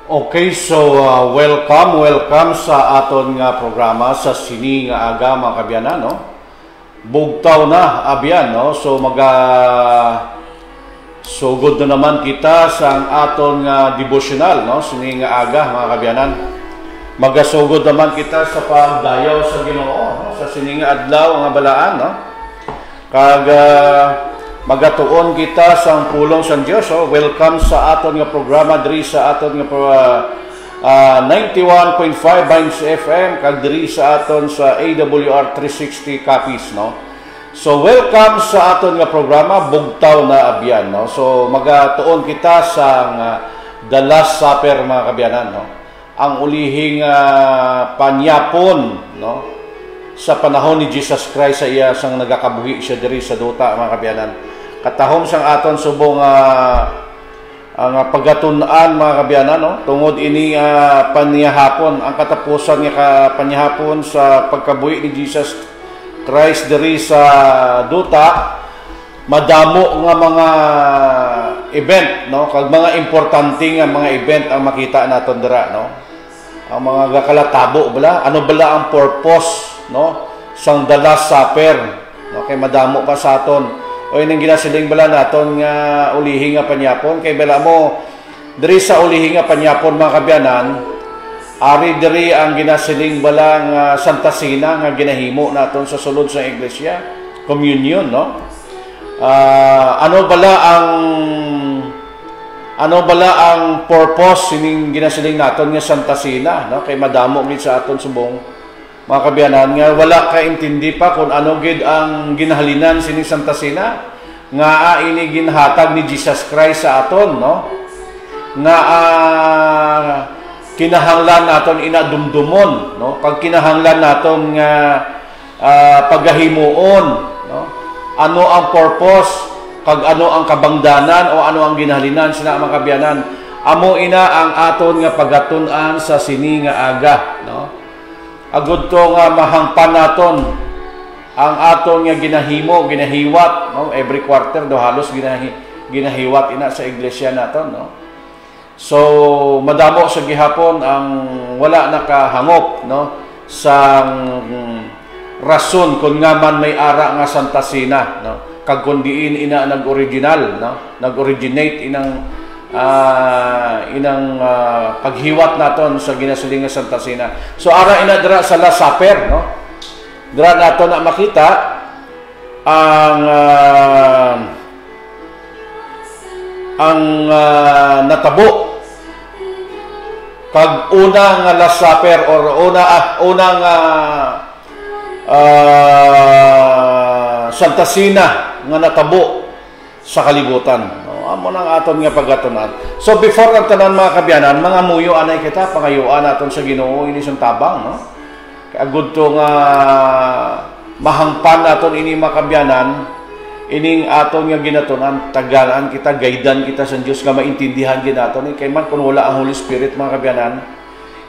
Okay, so welcome sa aton nga programa sa sini nga aga mga kabyanan, no? Bugtaw na abyan, no? So sugod na naman kita sa aton nga devotional, no? Sini nga aga mga kabyanan. Magasugod naman kita sa pagdayaw sa Ginoo, no? Sa sini nga adlaw nga balaan, no? Kag magatuon kita sa pulong sa Dios. So, welcome sa aton nga programa diri sa aton nga 91.5 Vines FM kag diri sa aton sa AWR 360 copies, no. So welcome sa aton nga programa Bugtaw na Abyan, no. So magatuon kita sa The Last Supper mga kabyanan, no. Ang ulihing panyapon, no, sa panahon ni Jesus Christ sa iya sang nagakabuhi siya diri sa duta mga kabyanan. Katahom sang aton subong ang pagatun-an mga kabyanan, no, tungod ini panyahapon, ang katapusan nga panyahapon sa pagkabuhi ni Jesus Christ diri sa duta. Madamo nga mga event, no, kag mga importante nga mga event ang makita naton dira, no. Ang mga gakalatabo bala, ano bala ang purpose, no, sang The Last Supper, no, kay madamo pa sa aton. O nang ginasiling bala naton nga ulihi nga panyapon, kay bala mo diri sa ulihi nga panyapon mga kabyanan, ari diri ang ginasiling bala nga Santa Cena nga ginahimo naton sa sulod sa iglesia, communion, no. Ano bala ang purpose sining ginasiling naton nga Santa Cena, no, kay madamo gid sa aton subong mga kabyanan nga wala ka intindi pa kung ano gid ang ginahalinan sining Santa Cena nga ini ginhatag ni Jesus Christ sa aton, no, nga kinahanglan naton inadumdumon, no, pag kinahanglan naton nga pagahimuon, no, ano ang purpose kag ano ang kabangdanan o ano ang ginahalinan sina mga kabyanan, amo ina ang aton nga pagatun-an sa sini nga aga, no. Agud to nga mahangpan naton ang aton nga ginahiwat, no, every quarter do halos ginahiwat ina sa iglesia naton, no. So madamo sa gihapon ang wala nakahangop, no, sa rason kung nga man may ara nga Santa Cena, no, kag kundiin ina nag-original, no, nag-originate inang paghiwat naton sa ginasiling nga Santa Cena. So ara ina dira sa Last Supper, no, dira naton na makita ang natabo pag una nga Last Supper or unang Santa Cena nga natabo sa kalibutan. Amo nang aton nga pagatunan. So before ang tanan mga kabyanan, mga muyo anay kita pangayuan naton sa Ginoo ini sang tabang, no. Kay agud to nga mahangpan naton ini mga kabyanan, ining aton nga ginatunan, tagalan kita, gaydan kita sa Dios nga maintindihan gid naton kay man kun wala ang Holy Spirit mga kabyanan,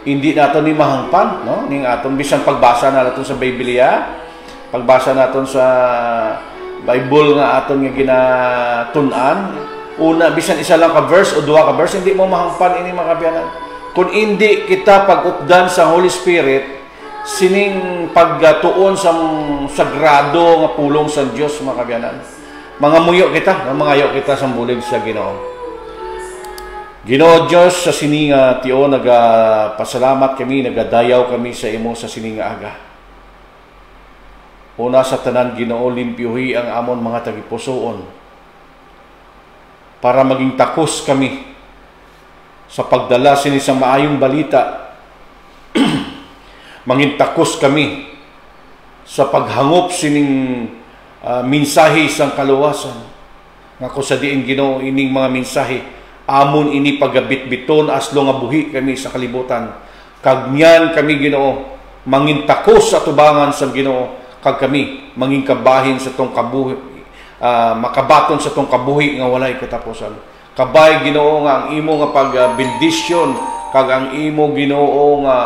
hindi naton ni mahangpan, no, ning aton bisan pagbasa naton sa Biblia, pagbasa naton sa Bible nga aton nga ginatun-an. Una, bisan isa lang ka verse o duha ka verse, hindi mo mahangpan ini mga kabyanan. Kung hindi kita pag-updan sa Holy Spirit, sining pagtuon sa sagrado nga pulong sa Dios mga kabyanan. Mga muyo kita, mangayo kita sa bulig sa Ginoo. Ginoo Dios, sa sini nga tio nagapasalamat kami, nagadayaw kami sa imo sa sini nga aga. Una sa tanan Ginoo, limpyuhi ang amon mga tagipusoon, para maging takos kami sa pagdala sini sa maayong balita. Maging takos kami sa paghangop sining mensahe sang kaluwasan. Nga ko sa diin Ginoo ining mga mensahe, amon ini pagabit-biton aslo nga buhi kami sa kalibutan. Kag niyan kami Ginoo, mangin takos sa tubangan sa Ginoo, kag kami mangin kabahin sa tong kabuhi, makabaton sa tong kabuhi nga walay katapusan. Kabay Ginoo nga ang imo nga pagbendisyon kag ang imo Ginoo nga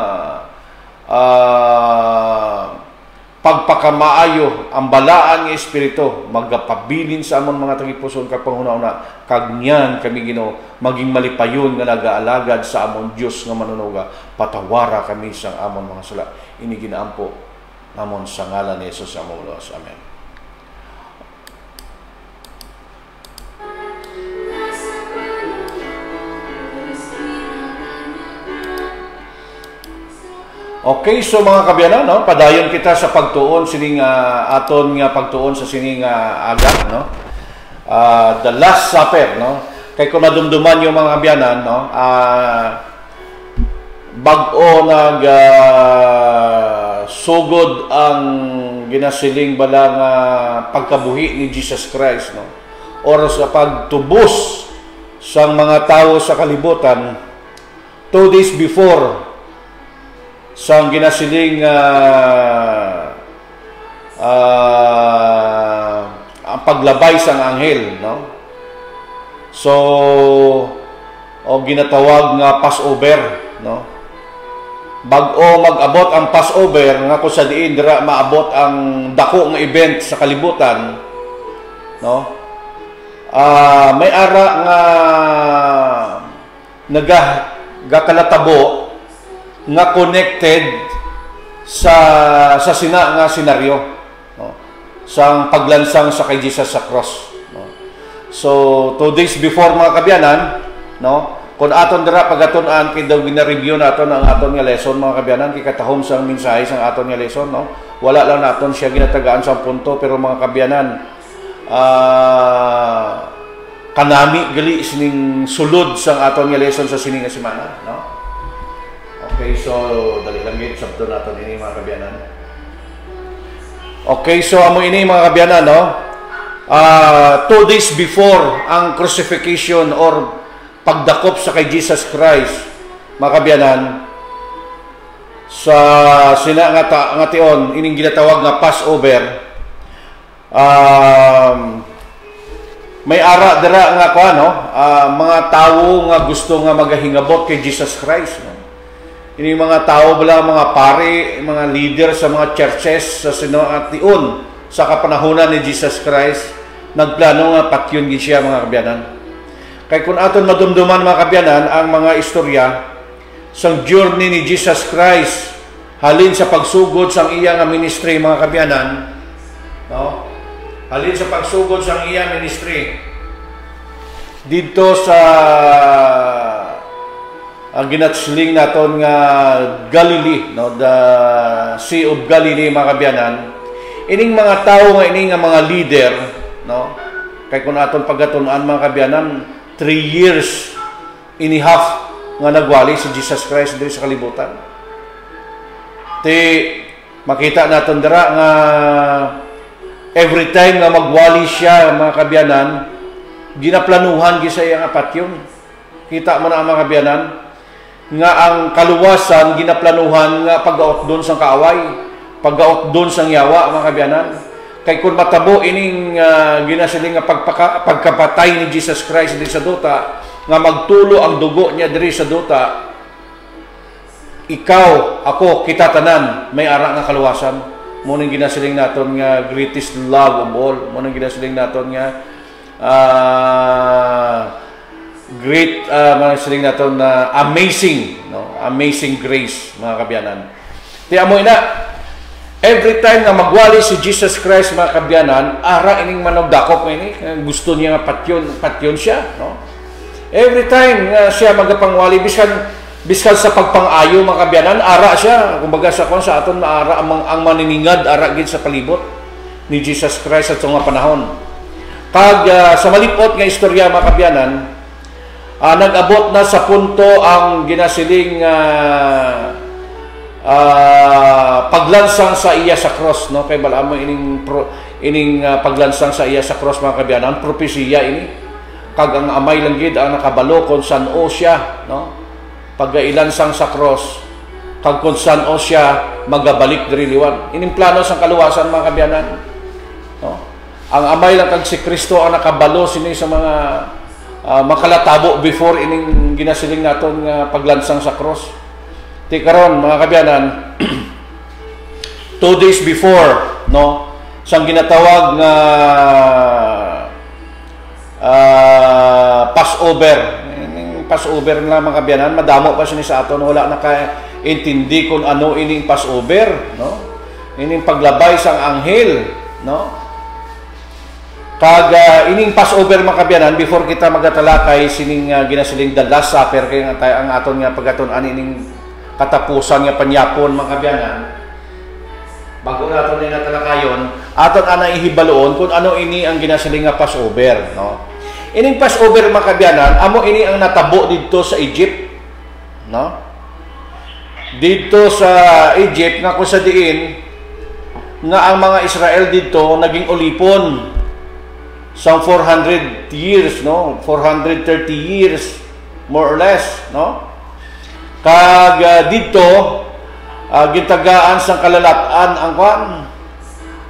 pagpakamaayo ang balaan nga espiritu magapabilin sa amon mga tagipuson kag panghuna-una kag niyan kami Ginoo maging malipayon nga nagaalagad sa amon Dios nga manunuga patawara kami sa amon mga sala ini ginaampo namon sa ngalan ni Jesus among Dios. Amen. Okay, so mga kabyanan, no, padayon kita sa pagtuon sining aton nga pagtuon sa sining aga, no. The Last Supper, no. Kay kung madumduman yung mga kabyanan, no, bag-o nag sugod ang ginasiling balang pagkabuhi ni Jesus Christ, no. Or sa pagtubos sang mga tao sa kalibutan 2 days before sa ginasiling ang paglabay sang anghel, no? So o ginatawag nga Passover, no? Bag-o mag-abot ang Passover nga kung sa diin dira maabot ang dako nga event sa kalibutan, no? May ara nga nagakalatabo nga connected sa sina nga senaryo, no, sang paglansang sa kay Jesus sa cross, no. So 2 days before mga kabyanan, no, kung aton dira pagatun-an kay daw gina-review naton ang aton nga lesson mga kabyanan kay katahom sang mensahe sang aton nga lesson, no, wala lang naton siya ginatagaan sa punto pero mga kabyanan kanami gali sining sulod sang aton nga lesson sa sining nga semana, no. Okay, so dali lang yun, sabto natin ini mga kabyanan. Okay, so amo ini mga kabyanan, no? 2 days before ang crucifixion or pagdakop sa kay Jesus Christ, mga kabyanan, sa sina nga tion, ining ginatawag nga Passover, may ara dira nga ko, no? Mga tawo nga gusto nga magahingabot kay Jesus Christ, no? Ini mga tao bala mga pari, mga leader sa mga churches sa sination sa kapanahunan ni Jesus Christ nagplano nga patyon gid siya mga kabyanan. Kay kun aton madumduman mga kabyanan ang mga istorya sang journey ni Jesus Christ halin sa pagsugod sang iya nga ministry mga kabyanan, no? Halin sa pagsugod sang iya ministry dito sa ang ginatsling naton nga Galilee, no, the Sea of Galilee mga kabyanan. Ining mga tao nga ining nga mga leader, no, kay kun aton pagatunan mga kabyanan 3 years and a half nga nagwali si Jesus Christ diri sa kalibutan. Ti makita naton dira nga every time nga magwali siya mga kabyanan ginaplanuhan gi sa iya nga patyon. Kita mo na mga kabyanan nga ang kaluwasan ginaplanuhan nga paggaot doon sang kaaway, paggaot doon sang yawa mga kabyanan. Kay kun matabo ining ginasiling nga pagkapatay ni Jesus Christ diri sa duta nga magtulo ang dugo niya diri sa duta, ikaw, ako, kita tanan may ara nga kaluwasan. Mo ning ginasiling naton nga greatest love of all, mo ning ginasiling naton nga great siling naton na amazing, no, amazing grace mga kabyanan. Ti amo ina every time nga magwali si Jesus Christ mga kabyanan ara ining manogdakop ini gusto niya nga patyon siya, no. Every time nga siya magapangwali bisan sa pagpang-ayo mga kabyanan ara siya kumbaga sa kon sa aton maara ang maniningad ara gid sa palibot ni Jesus Christ sa nga panahon. Pag sa malipot nga istorya mga kabyanan nag-abot na sa punto ang ginasiling paglansang sa iya sa cross, no, kay bala mo ining paglansang sa iya sa cross mga kabyanan propesiya ini kag ang amay lang gid ang nakabalo kon san-o siya, no, pag-ilansang sa cross kag kon san-o siya magabalik diri liwat ining plano sang kaluwasan mga kabyanan, no. Ang amay lang kag si Kristo ang nakabalo sini sa mga makalatabo before ining ginasiling naton nga paglansang sa cross. Ti karon mga kabyanan 2 days before, no, sang ginatawag nga Passover. Passover na mga kabyanan, madamo pa siya sa aton, wala nakaintindi kung ano ining Passover, no? Ining paglabay sang anghel, no? Kag ining Passover mga kabyanan, before kita magatalakay sining ginasiling the Last Supper, kay ang aton nga pagkaton ani ining katapusan nga panyapon mga kabyanan, bago naton ni natalakayon, aton ana ihibaloon kung ano ini ang ginasiling nga Passover, no? Ining Passover mga kabyanan, amo ini ang natabo dito sa Egypt, no? Dito sa Egypt nga kung sa diin nga ang mga Israel dito naging ulipon sa 400 years, no? 430 years more or less, no? Kag dito gitagaan sang kalalataan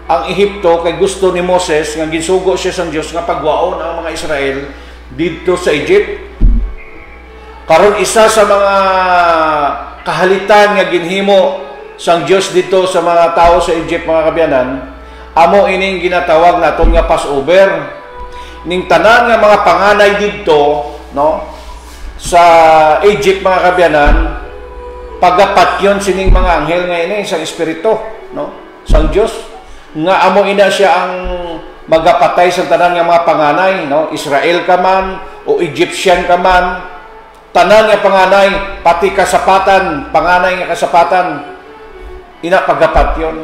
ang Ehipto, kay gusto ni Moses nga ginsugo siya sang Dios nga pagwaon ang mga Israel dito sa Egypt. Karon isa sa mga kahalitan nga ginhimo sang Dios dito sa mga tao sa Egypt mga kabyanan, amo ining ginatawag naton nga Passover. Ning tanan nga mga panganay dito, no, sa Egypt mga kabyanan, pagapatyon sining mga anghel nga ini sang espiritu, no, sang Dios, nga amo ina siya ang magapatay sa tanan nga mga panganay, no? Israel ka man o Egyptian ka man, tanan nga panganay, pati kasapatan, panganay nga kasapatan, ina pagapat yun.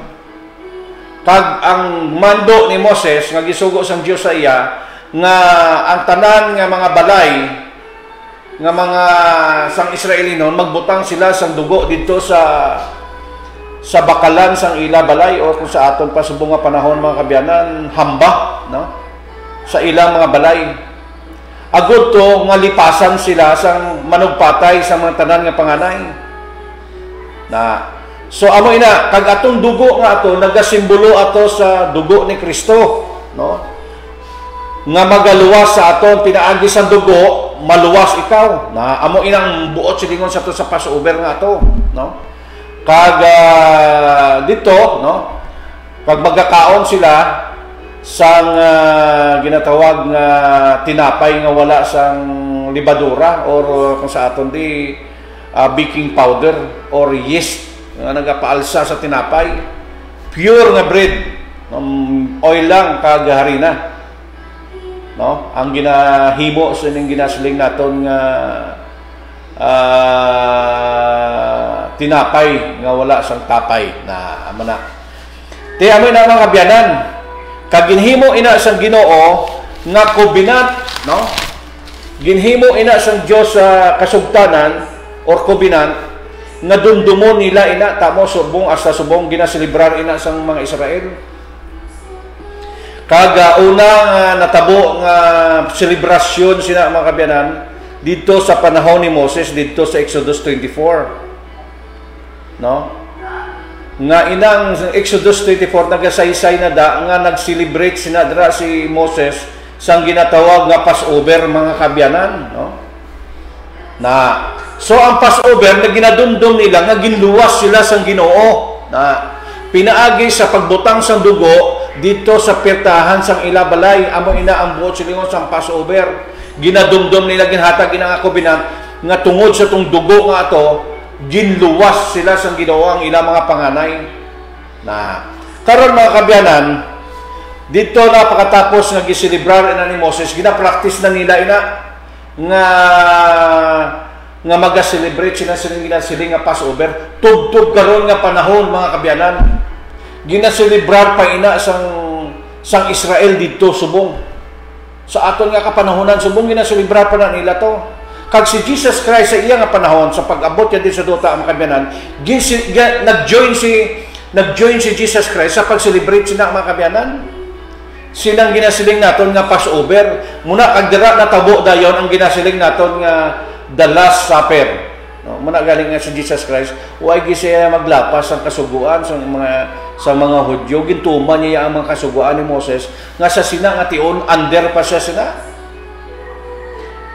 Kag ang mando ni Moses nga gisugo sang Dios sa iya nga ang tanan nga mga balay nga mga sang Israelinon magbutang sila sang dugo dito sa bakalan sang ila balay, o kung sa aton pa subong nga panahon mga kabyanan, hamba, no, sa ilang mga balay. Agud to nga lipasan sila sang manugpatay sa mga tanan nga panganay. Na so amo ina kag atong dugo nga ato nagasimbolo ato sa dugo ni Kristo, no, nga magaluwas sa aton pinaagi sa dugo, maluwas ikaw. Na amo inang buot silingon sa ato sa Passover nga ato, no. Kag dito, no, pag magkakaon sila sang ginatawag nga tinapay nga wala sang libadura, or kung sa aton di baking powder or yeast nga nagapaalsa sa tinapay, pure nga bread, oil lang kag harina, no, ang ginahimo sa ning ginasiling naton nga tinapay nga wala sang tapay na amana. Ti amo na mga kabyanan, kag ginhimo ina sang Ginoo nga covenant, no? Ginhimo ina sang Dios sa kasugtanan or covenant nga dumdumon nila ina tamo subong asta subong ginaselebrar ina sang mga Israel. Kag una nga natabo nga selebrasyon sina mga kabyanan dito sa panahon ni Moses dito sa Exodus 24. No? Nga inang Exodus 24 nagasaysay na da nga nag-celebrate sinadra si Moses sang ginatawag nga Passover mga kabyanan, no? Na so ang Passover na ginadumdum nila nga ginluwas sila sang Ginoo, na pinaagi sa pagbutang sang dugo dito sa pirtahan sang ila balay, amo ina ang buot silingon sang Passover. Ginadumdum nila ginhatag ina nga covenant nga tungod sa tong dugo nga ato ginluwas sila sang Ginoo ang ilang mga panganay. Na karon mga kabyanan, dito na pagkatapos nga giselebrar ina ni Moses, gina-practice na nila ina nga maga-celebrate sila siling nga Passover tugtog karon nga panahon mga kabyanan. Gina-celebrar pa ina sang Israel dito subong sa aton nga kapanahonan, subong gina-celebrar pa na nila to. Kag si Jesus Christ sa iya nga panahon sa pag-abot yan din sa duta ang kabyanan, nag-join si Jesus Christ sa pag-celebrate sina mga kabyanan. Sinang ginasiling naton nga Passover, muna kag dira natabo dayon ang ginasiling naton nga the Last Supper, no? Muna galing nga si Jesus Christ, way gi siya maglapas ang kasuguan sa mga Hudyo, gintuman niya ang mga kasuguan ni Moses nga sa sina nga tion under pa siya sina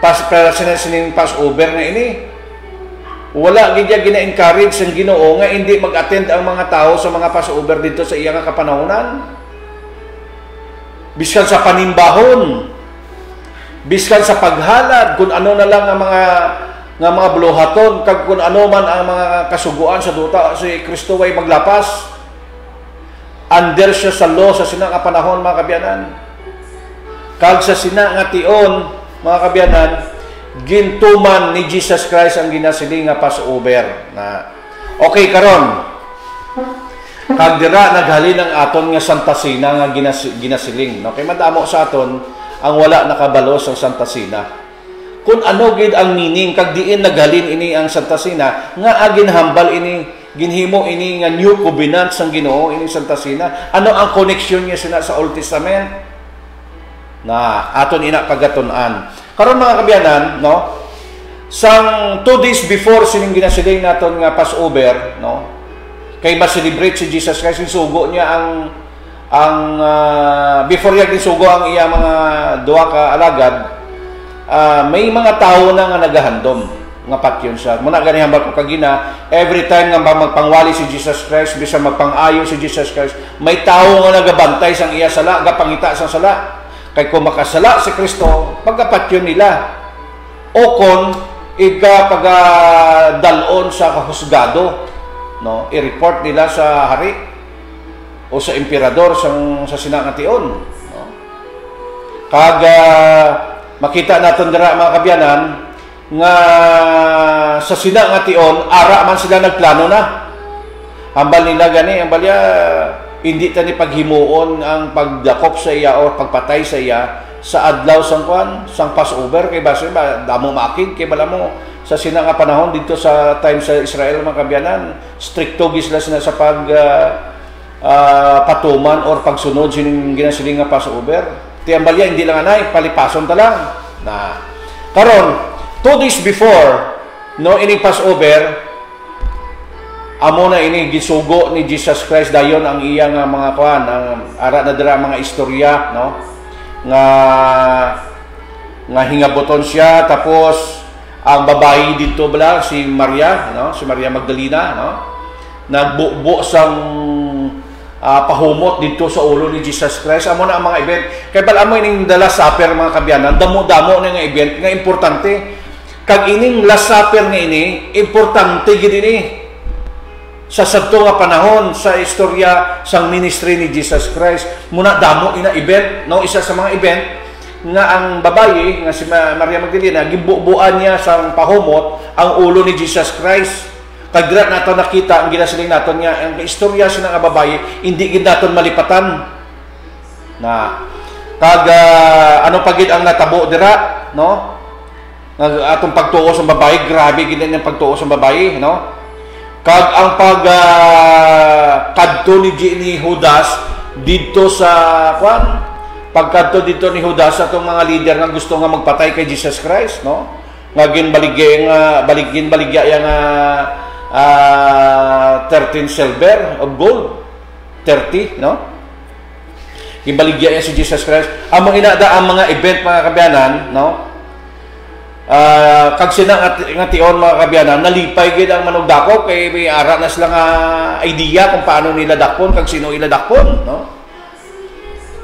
para sining Passover nga ini. Wala gid gina-encourage ang Ginoo nga hindi mag-attend ang mga tao sa mga Passover dito sa iyang kapanahonan. Biskan sa panimbahon, biskan sa paghalad, kung ano na lang ang mga buluhaton, kag kung ano man ang mga kasuguan sa duta, si Kristo ay maglapas. Under siya sa law sa sinang panahon, mga kabyanan. Kag sa sinang ation, mga kabyanan, gintuman ni Jesus Christ ang ginasiling nga Passover. Na, okay, karon. Kag dira naghalin ang aton nga Santa Cena nga ginasiling. No? Kay madamo sa aton ang wala nakabalo sa Santa Cena. Kung ano gid ang meaning, kag diin naghalin ini ang Santa Cena, nga aginhambal ini, ginhimo ini nga New Covenant sang Ginoo, ini Santa Cena. Ano ang connection niya sina sa Old Testament? Na aton ina pagatunan. Karon mga kabyanan, no? Sang 2 days before sining ginasiling naton nga Passover, no? Kay ma-celebrate si Jesus Christ, sugo niya ang before niya gisugo ang iya mga duha ka alagad, may mga tao na nga nagahandom nga patyon siya. Muna gani hambal ko kagina, every time nga magpangwali si Jesus Christ, bisan magpangayo si Jesus Christ, may tao nga nagabantay sang iya sala, gapangita sang sala. Kay kung makasala si Kristo, pagkapatyon nila. O kung pagadalon sa kahusgado, no, i-report nila sa hari o sa emperador sa sinangation, no. Kag makita naton dira mga kabyanan nga sa sinangation ara man sila nagplano na. Ambal nila gani, ambalya hindi tani paghimuon ang pagdakop sa iya o pagpatay sa iya sa adlaw sang sang Passover, kay base ba damo makig kay bala mo sa sinang panahon dito sa time sa Israel mga kabyanan, stricto gisla sila sa patuman or pagsunod sining ginasiling nga Passover. Tiambalya hindi lang anay palipason ta lang na karon 2 days before no ini Passover, amo na ini gisugo ni Jesus Christ dayon ang iyang mga kuan, ang ara na dira mga istorya, no, nga hingaboton siya, tapos ang babae dito bala si Maria, no, si Maria Magdalena, no, nagbubo sang pahumot dito sa ulo ni Jesus Christ. Amo na ang mga event. Kay bala mo ining the Last Supper mga kabyanan, damo-damo na nga event nga importante. Kag ining Last Supper nga ini importante gid ini sa sadto nga panahon sa istorya sang ministry ni Jesus Christ. Muna damo ina event, no, isa sa mga event nga ang babae nga si Maria Magdalena gibubuan niya sang pahumot ang ulo ni Jesus Christ. Kag dira nato nakita ang ginasiling naton nga ang istorya sa nga babae hindi gid naton malipatan na kag ano pagid ang natabo dira, no, atong pagtuo sa babae, grabe gid ang pagtuo sa babae, no. Kag ang kadto ni Judas dito sa pagkadto dito ni Judas sa atong mga leader nga gusto nga magpatay kay Jesus Christ, no, nga baligya yang 13 silver of gold, 30, no, gibaligya si Jesus Christ. Among inada ang mga event mga kabyanan, no, kag sinang ation mga kabyanan, nalipay gid ang manugdako kay may ara na sila nga idea kung paano nila dakpon kag sino ila dakpon, no.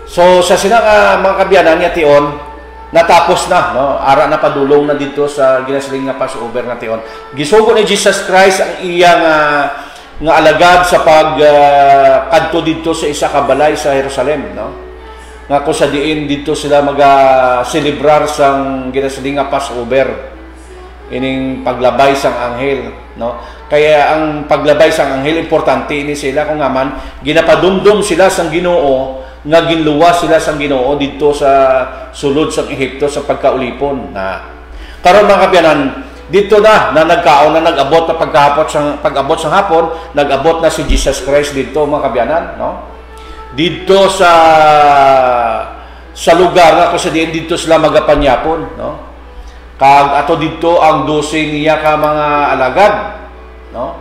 So sa sinang mga kabyanan nga tion natapos na, no, ara na padulong na dito sa ginasiling nga Passover nga tion. Gisugo ni Jesus Christ ang iyang nga alagad sa kadto dito sa isa ka balay sa Jerusalem, no, nga kung sa diin dito sila mag-celebrar sang ginasiling nga Passover, ining paglabay sang anghel, no. Kaya ang paglabay sang anghel importante ini sila kung ngaman ginapadumdum sila sang Ginoo nga ginluwas sila sang Ginoo dito sa sulod sang Ehipto sa pagkaulipon. Na karon mga kabyanan dito na nagkaon na nag-abot na pag-abot sang hapon, nag-abot na si Jesus Christ dito mga kabyanan, no, dito sa lugar nga kung sa diin dito sila magapanyapon, no. Kag ato dito ang 12 niya ka mga alagad, no,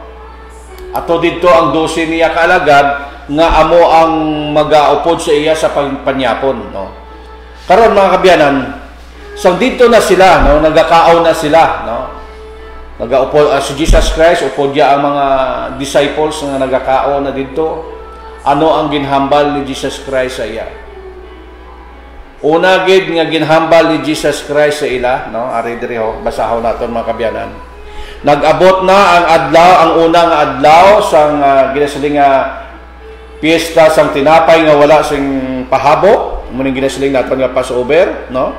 ato dito ang 12 niya ka alagad nga amo ang magaupod sa iya sa panyapon, no. Karon mga kabyanan, sang dito na sila, no, nagakaon na sila, no. Si Jesus Christ upod ya ang mga disciples nga nagakaon na dito. Ano ang ginhambal ni Jesus Christ sa iya? Una gid nga ginhambal ni Jesus Christ sa ila, no? Ari diri ho, basahon naton mga kabyanan. Nag-abot na ang adlaw, ang unang adlaw sang ginasiling nga piyesta sang tinapay nga wala sing pahabo, muning ginasiling naton nga Passover, no?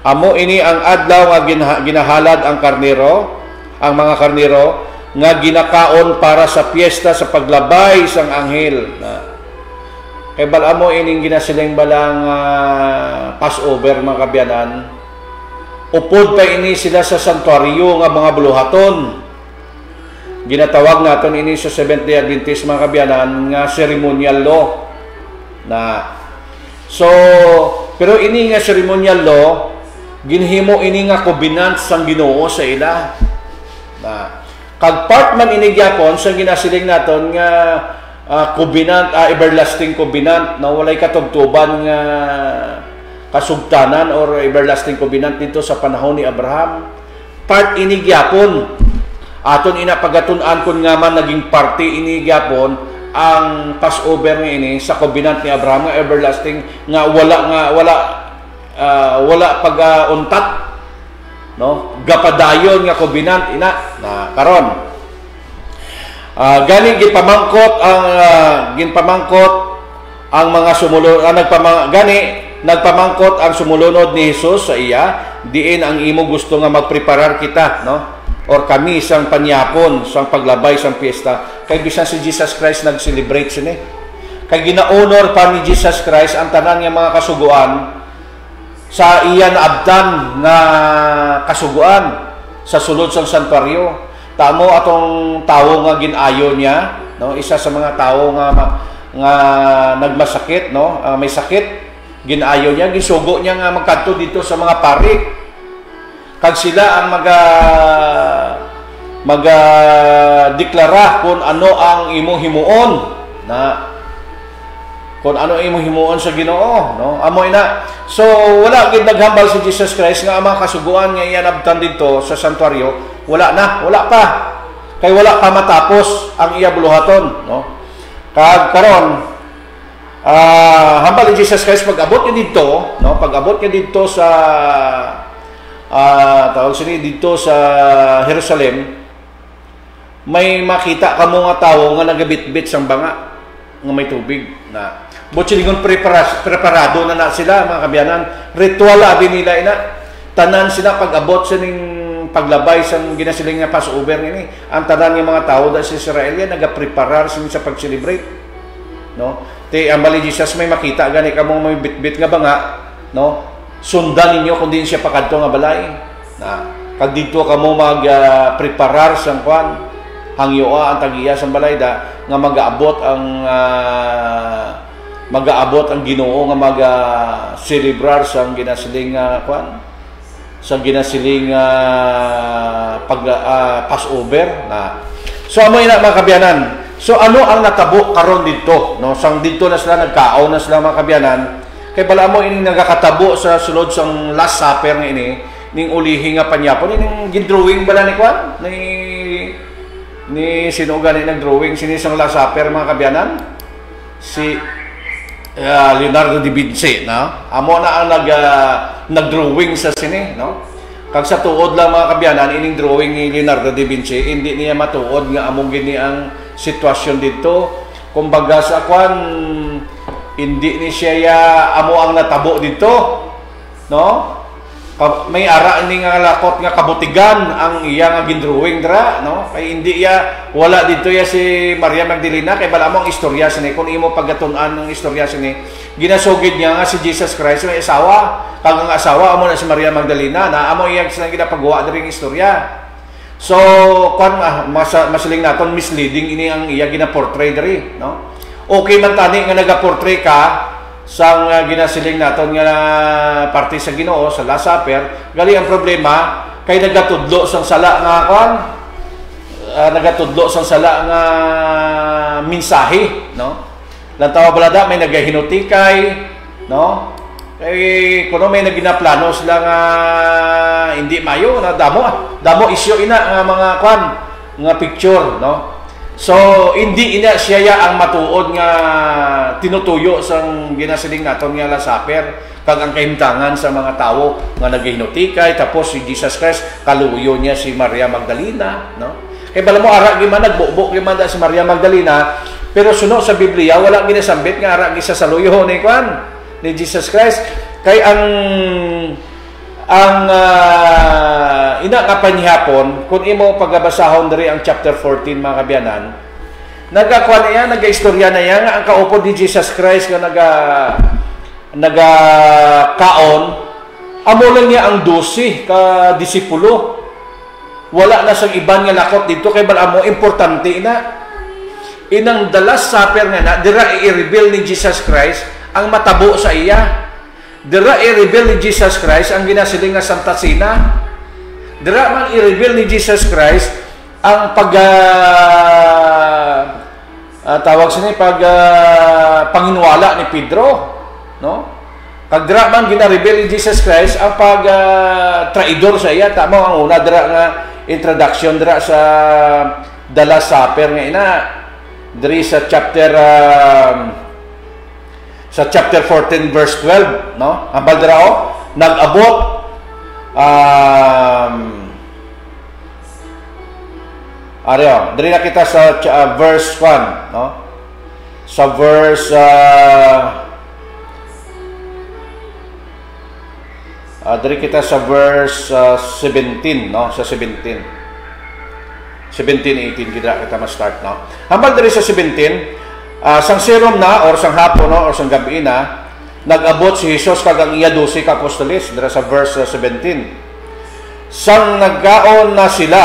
Amo ini ang adlaw nga ginahalad ang karnero, ang mga karnero nga ginakaon para sa piyesta sa paglabay sang anghel. Kay balamo ining ginasiling balang Passover mga kabyanan. Upod pa ini sila sa santuaryo nga mga buluhaton. Ginatawag naton ini sa Seventh-day Adventist mga kabyanan nga ceremonial law. Pero ini nga ceremonial law ginhimo ini nga covenant sang Ginoo sa ila. Kag part man ini gyapon sa ginasiling naton nga covenant, everlasting covenant na walay katugtuban nga kasugtanan or everlasting covenant dito sa panahon ni Abraham. Part ini gyapon aton ina pagatun-an kun nga man naging parte ini gyapon ang Passover nga ini sa covenant ni Abraham nga everlasting nga wala pag-untat, no? Gapadayon nga covenant ina na karon. Gani ginpamangkot ang mga sumulunod nagpamangkot ang sumulunod ni Jesus sa iya diin ang imo gusto nga magpreparar kita, no? Or kami sang panyapon sang paglabay sang piyesta kay bisan si Jesus Christ nag-celebrate sini kay gina-honor pa ni Jesus Christ ang tanan nga mga kasuguan sa iyan abdan nga kasuguan sa sulod sang santuaryo. Tamo atong tawo nga ginayo niya, no? Isa sa mga tawo nga nagmasakit, no? May sakit, ginayo niya, gisugo niya nga magkadto dito sa mga pari. Kag sila ang deklara kung ano ang imong himuon kung ano imong himuon sa Ginoo, no? Amoy na. So wala gid naghambal si Jesus Christ nga ang mga kasuguan nga iyan abtan dito sa santuaryo. Wala pa. Kay wala pa matapos ang iya buluhaton, no? Kag karon hambal ni Jesus Christ pag-abot niya dito, no? Pag-abot niya dito sa tawag sini dito sa Jerusalem, may makita kamo nga tawo nga nagabitbit sang banga nga may tubig na butsilingon preparado na sila mga kabyanan. Ritual abi nila ina. Tanan sila pag-abot sa ning paglabay sa ginasiling nga Passover ini, ang tanan ng mga tao da sa Israel yan nagapreparar sa pag-celebrate, no? Ang bali Jesus may makita gani kamong may bitbit nga banga, no? Sundan ninyo kung din siya pakadto nga balay na kag dito kamo mag-preparar sang kwan hangyoa ang tagiya sang balay da nga mag-aabot ang Ginoo nga mag-celebrar sang ginasiling kwan sa ginasiling Passover na. So amo ina mga kabyanan. So ano ang natabo karon dito, no? Sang dito na sila nagkaon na sila mga kabyanan. Kay bala mo ini nagakatabo sa sulod sang Last Supper nga ini ning ulihi nga panyapon ning gidrawing bala ni kwan ni sino gani nagdrawing sini sang Last Supper mga kabyanan? Si Leonardo da Vinci, no? Amo na ang nagdrawing sa sini, no? Kag sa tuod lang mga kabyanan ining drawing ni Leonardo da Vinci, hindi niya matuod nga among gini ang sitwasyon dito. Kumbaga sa kwan hindi ni siya amo ang natabo dito, no? May ara ini nga lakot nga kabutigan ang iya nga gindrawing dra, no? Kay hindi ya wala dito ya si Maria Magdalena kay bala mo ang istorya sini kun imo pagatun-an ng istorya sini ginasugid niya nga si Jesus Christ may asawa kag ang asawa amo na si Maria Magdalena na amo iya sila ginapagawa diri ng istorya. So kon masiling naton misleading ini ang iya gina-portray diri, no? Okay man tani nga naga-portray ka sang ginasiling naton nga parte sa Ginoo sa Last Supper, gali ang problema kay nagatudlo sang sala nga kon nagatudlo sang sala nga mensahe, no? Lantaw balada may nagahinutikay, no? Kay kuno may naginaplano sila nga hindi mayo na damo isyo ina nga mga kwan nga picture, no? So hindi ina siya ang matuod nga tinutuyo sang ginasiling naton nga Last Supper kag ang kahimtangan sa mga tawo nga naghinutikay tapos si Jesus Christ kaluyo niya si Maria Magdalena, no? Kay bala mo ara gi man nagbukbok gi man si Maria Magdalena, pero suno sa Biblia wala ginasambit nga ara gi sa saluyo ni kwan ni Jesus Christ. Kay ang ina nga panihapon kung imo pagabasahon diri ang chapter 14 mga kabyanan, nagakuan niya, nagaistorya na yan nga ang kaupod ni Jesus Christ nga nagakaon amo lang niya ang 12 ka disipulo. Wala na sang iban nga lakot dito kay bala mo importante ina inang the Last Supper nga na dira i-reveal ni Jesus Christ ang matabo sa iya. Dira i-reveal ni Jesus Christ ang ginasiling nga Santa Cena. Dira man i-reveal ni Jesus Christ ang tawag sa ni panginwala ni Pedro, no? Kag dira man gina-reveal ni Jesus Christ ang traidor sa iya. Tama ang una dira nga introduction dira sa The Last Supper nga ina diri sa chapter 14 verse 12, no? Hambal dira nag-abot diri na kita sa verse 1, no? Sa verse diri kita sa verse 17, no? Sa 17-18 kita ma-start, no? Hambal diri sa 17, sang serum na or sang hapon, no, or sang gabi na nag-abot si Jesus kag ang iya 12 ka apostoles dira sa verse 17. Sang nagkaon na sila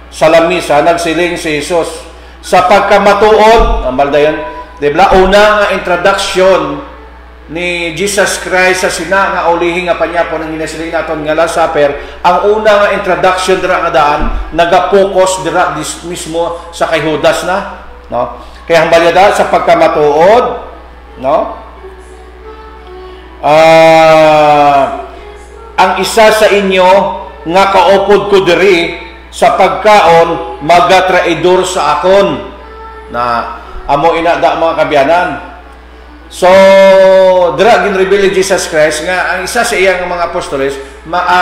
sa lamisa, nagsiling si Jesus sa pagkamatuod, ang baldayon, dibla una nga introduction ni Jesus Christ sa sina nga ulihi nga panyapon ang ginasiling naton nga Last Supper. Ang una nga introduction dira nga daan nagapokus dira mismo sa kay Judas na, no? Kaya ang balyada sa pagkamatuod, no? Ang isa sa inyo nga kaupod ko diri sa pagkaon magatraidor sa akon, na amo inada mga kabyanan. So dira gin-reveal ni Jesus Christ nga ang isa sa iyang mga apostoles, mga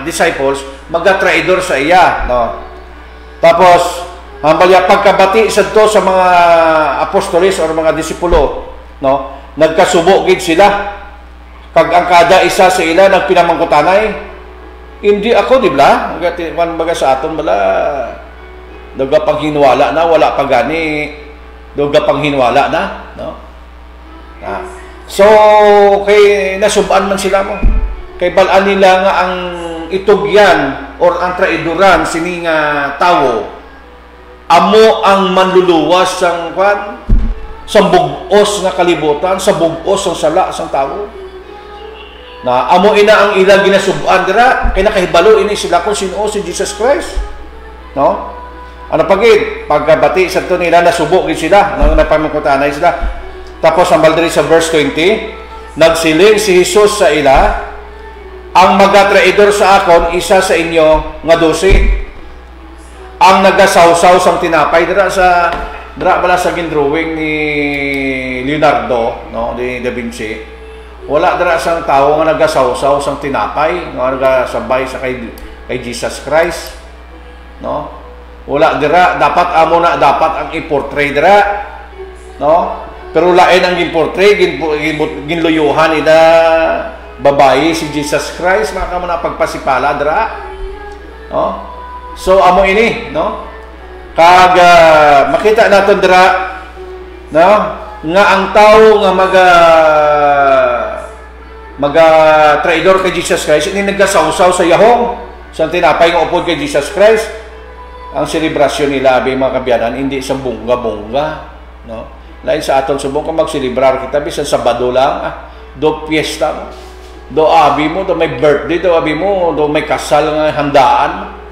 disciples magatraidor sa iya, no? Tapos ang balya pagkabati sadto sa mga apostoles or mga disipulo, no? Nagkasubo gid sila. Kag ang kada isa sa ila nagpinamangkutanay, hindi ako, di ba? Baga sa aton bala duga panghinwala na, wala pa gani duga panghinwala na, no? So kay nasuban man sila mo. Kay balaan nila nga ang itugyan or ang traidoran sini nga tawo amo ang manluluwas sang bug-os nga kalibutan, sa bug-os ang sala sang tawo. Na amo ina ang ilang ginasuban dira kay nakahibalo ini sila kung sino si Jesus Christ, no? Ano pagid pagkabati sa to nila nasubo gid sila, nang napamangkutanay sila. Tapos ang baldiri sa verse 20, nagsiling si Jesus sa ila, ang magatraidor sa akon isa sa inyo nga 12. Ang nagasawsaw sang tinapay dira bala sa gindrawing ni Leonardo, no, ni Da Vinci. Wala dira sang tawo nga nagasawsaw sang tinapay nga nagasabay sa kay Jesus Christ, no? Wala dira, dapat ang i-portray dira, no? Pero lain ang gin-portray, ginluyuhan ina babae si Jesus Christ, maka mo na pagpasipala dira, no? So amo ini, no? Kag makita naton dira, no, nga ang tawo nga traidor kay Jesus Christ ini nagasawsaw sa yahong sa tinapay nga upod kay Jesus Christ. Ang selebrasyon nila abi mga kabyanan hindi sa bongga-bongga, no? Lain sa aton subong kung magselebrar kita bisan Sabado lang, do fiesta, do abi mo, do may birthday, do abi mo, do may kasal nga handaan.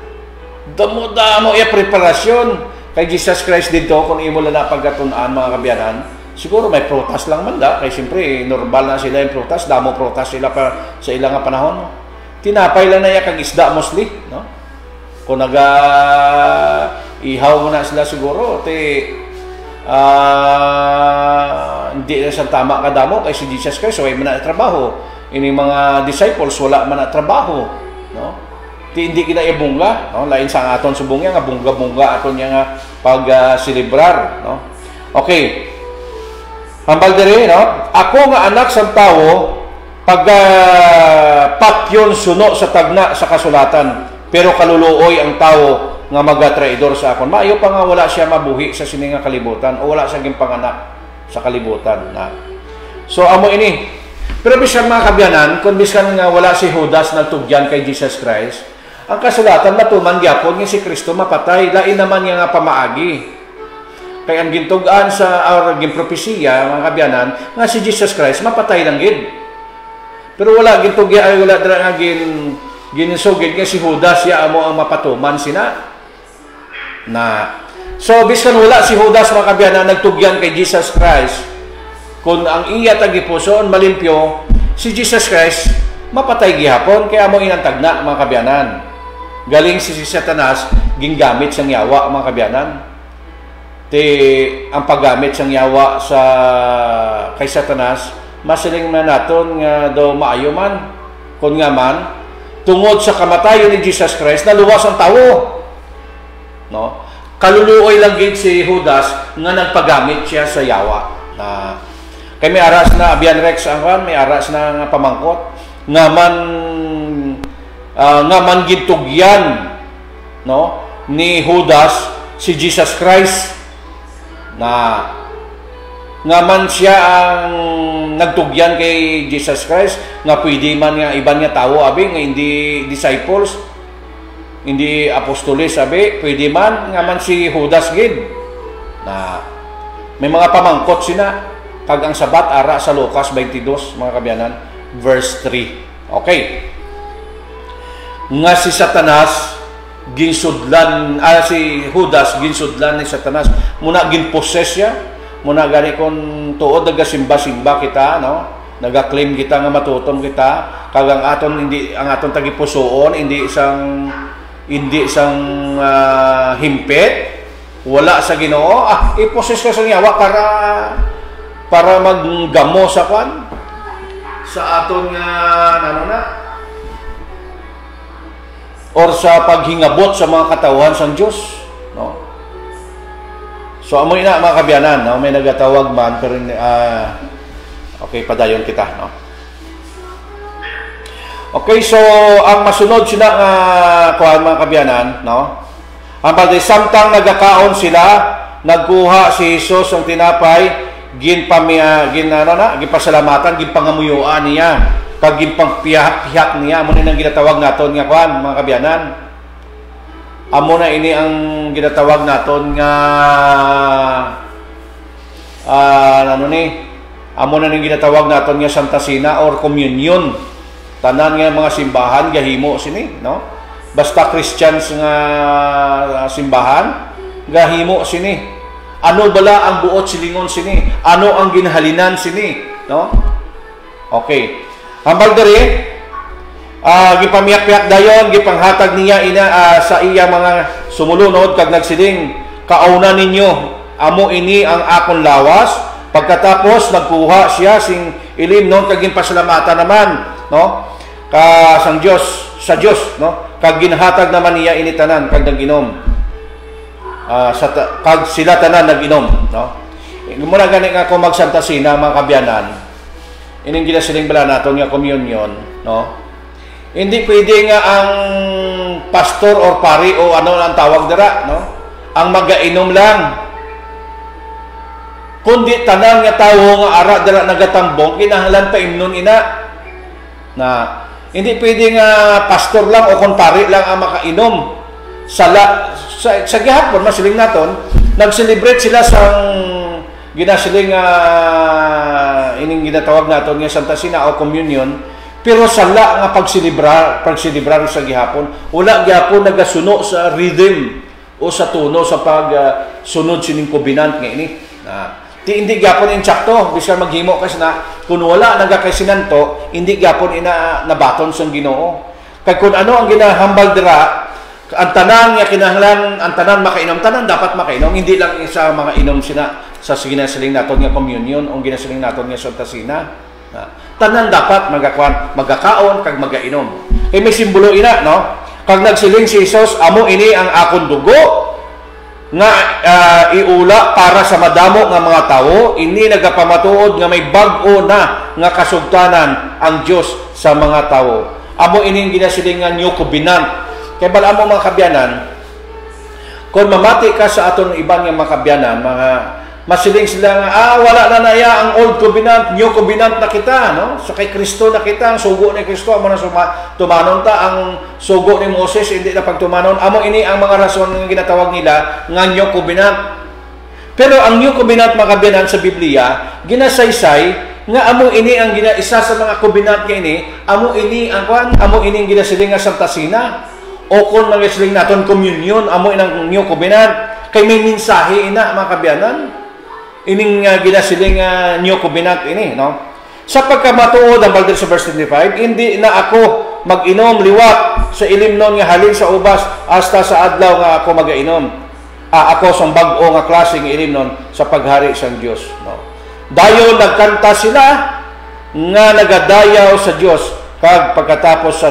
Damo iya preparasyon kay Jesus Christ dito kung imo lang na pagkatun-an mga kabyanan. Siguro may protest lang man da kay siyempre normal na sila yung protest, damo protest sila pa sa ilang panahon. tinapay lang na iya kag isda mostly, no? Kung ihaw mo na sila siguro, hindi na siyang tama kadamo kay si Jesus Christ, so ay man na trabaho. Ini mga disciples wala man na trabaho, no? Hindi kita ibungga, no? Lain sa aton subong nga bungga-bungga aton nga pag celebrar, no? Okay. Hambal diri, no? Ako nga anak sa tawo pag patyon suno sa tagna sa kasulatan, pero kaluluoy ang tawo nga magatraidor sa akon. Maayo pa nga wala siya mabuhi sa sini nga kalibutan o wala siya ginpanganak sa kalibutan na. So amo ini. Pero bisan mga kabyanan, kung bisan nga wala si Judas nagtugyan kay Jesus Christ, ang kasulatan matuman gyapon nga si Kristo mapatay, lain naman nga pamaagi. Kay ang gintugan sa ginpropesiya mga kabyanan nga si Jesus Christ mapatay lang gid. Pero wala gintugya ay wala dra nga ginisugid nga si Judas ya amo ang mapatuman sina. Na so bisan wala si Judas mga kabyanan nagtugyan kay Jesus Christ, kung ang iya tagipuson malimpyo, si Jesus Christ mapatay gihapon kaya amo inantagna mga kabyanan. Galing si Satanas gingamit sang yawa mga kabyanan. Ang paggamit sang yawa sa kay Satanas masiling man naton nga do maayo man kun nga man tungod sa kamatayon ni Jesus Christ naluwas ang tawo, no? Kaluluoy lang gid si Judas nga nagpagamit siya sa yawa na kay may aras na Abian Rex ang may aras na nga pamangkot nga man gitugyan, no, ni Judas si Jesus Christ na nga man siya ang nagtugyan kay Jesus Christ nga pwede man nga iban nga tawo abi nga hindi disciples, hindi apostoles abi, pwede man nga man si Judas gid na may mga pamangkot sina kag ang sabat ara sa Lucas 22 mga kabyanan verse 3. Okay. Nga si Satanas ginsudlan si Judas ginsudlan ni Satanas muna ginposes siya muna gani kon tuod nagasimba-simba kita, no, naga-claim kita nga matutom kita kag ang aton tagipusoon hindi isang himpit wala sa Ginoo, iposes ka sa yawa para maggamo sa kwan sa aton nga ano na or sa paghingabot sa mga katawan sang Dios, no? So amoy na mga kabyanan, no? May nagatawag man pero okay padayon kita, no? Okay, so ang masunod sila nga kuan mga kabyanan, no? Ang pagdi samtang nagakaon sila, nagkuha si Jesus ang tinapay, ginpasalamatan, ginpangamuyuan niya. Pag ginpangpiyak niya, amo na ang ginatawag naton nga kuan mga kabyanan. Amo na ini ang ginatawag naton nga amo na ning ginatawag naton nga Santa Cena or Communion. Tanan nga mga simbahan gahimo sini, no? Basta Christians nga simbahan gahimo sini. Ano bala ang buot silingon sini? Ano ang ginhalinan sini, no? Okay. Hambal diri gipamiyak-piyak dayon gipanghatag niya sa iya mga sumulunod kag nagsiling, kauna ninyo amo ini ang akon lawas. Pagkatapos nagkuha siya sing ilim non kag ginpasalamatan naman, no, sa Dios, no, kag ginhatag naman niya ini tanan kag naginom kag sila tanan naginom, no. Muna gani nga kung mag Santa Cena mga kabyanan, ining ginasiling bala naton nga communion, no. Hindi pwede nga ang pastor or pari o ano ang tawag dira, no, ang magainom lang. Kundi tanan nga tawo nga ara dira nagatambong kinahanglan pa imnon ina. Na hindi pwede nga pastor lang o kon pari lang ang makainom. Sa gihapon masiling naton, nag-celebrate sila sang ginasiling ining ginatawag naton nga Santa Cena o Communion, pero sala nga pagselebrar sa gihapon, wala gihapon nagasuno sa rhythm o sa tono sa pagsunod sining covenant nga ini. Hindi gapon insakto bisan maghimo kasi na kun wala nagakaisinanto, hindi gapon ina nabaton sang Ginoo. Kag kung ano ang ginahambal dira, ang tanan nga kinahanglan, ang tanan makainom, tanan dapat makainom, hindi lang isa mga inom sina sa ginasiling naton nga communion o ginasiling naton nga Santa Cena. Tanan dapat magakaon kag magainom. May simbolo ina, no? Kag nagsiling si Jesus, amo ini ang akong dugo nga iula para sa madamo nga mga tawo, ini nagapamatuod nga may bag-o na nga kasugtanan ang Dios sa mga tawo. Amo ining ginasiling nga new covenant. Kay bala mo mga kabyanan, kung mamati ka sa aton ibang nga mga kabyanan, mga masiling sila nga, wala na naya ang old covenant, new covenant na kita, no? So kay Kristo na kita, ang sugo ni Kristo, amo na tumanon ta, ang sugo ni Moses, hindi na pagtumanon. Amo ini ang mga rason nga ginatawag nila nga new covenant. Pero ang new covenant mga kabyanan sa Biblia, ginasaysay, nga amo ini ang isa sa mga covenant nga ini, amo ini ang ginasiling nga Santa Cena, o kung magasiling naton communion, amo inang new covenant, kay may mensahe ina mga kabyanan. Ining ginasiling new covenant ini, no? Sa pagkamatuod ang balder sa verse 25, hindi na ako mag-inom liwat sa ilim nun nga halin sa ubas hasta sa adlaw nga ako mag-inom. Ako sang bag-o nga klase nga ilim nun sa paghari sang Dios, no? Dayon nagkanta sila nga nagadayaw sa Dios kag pagkatapos sa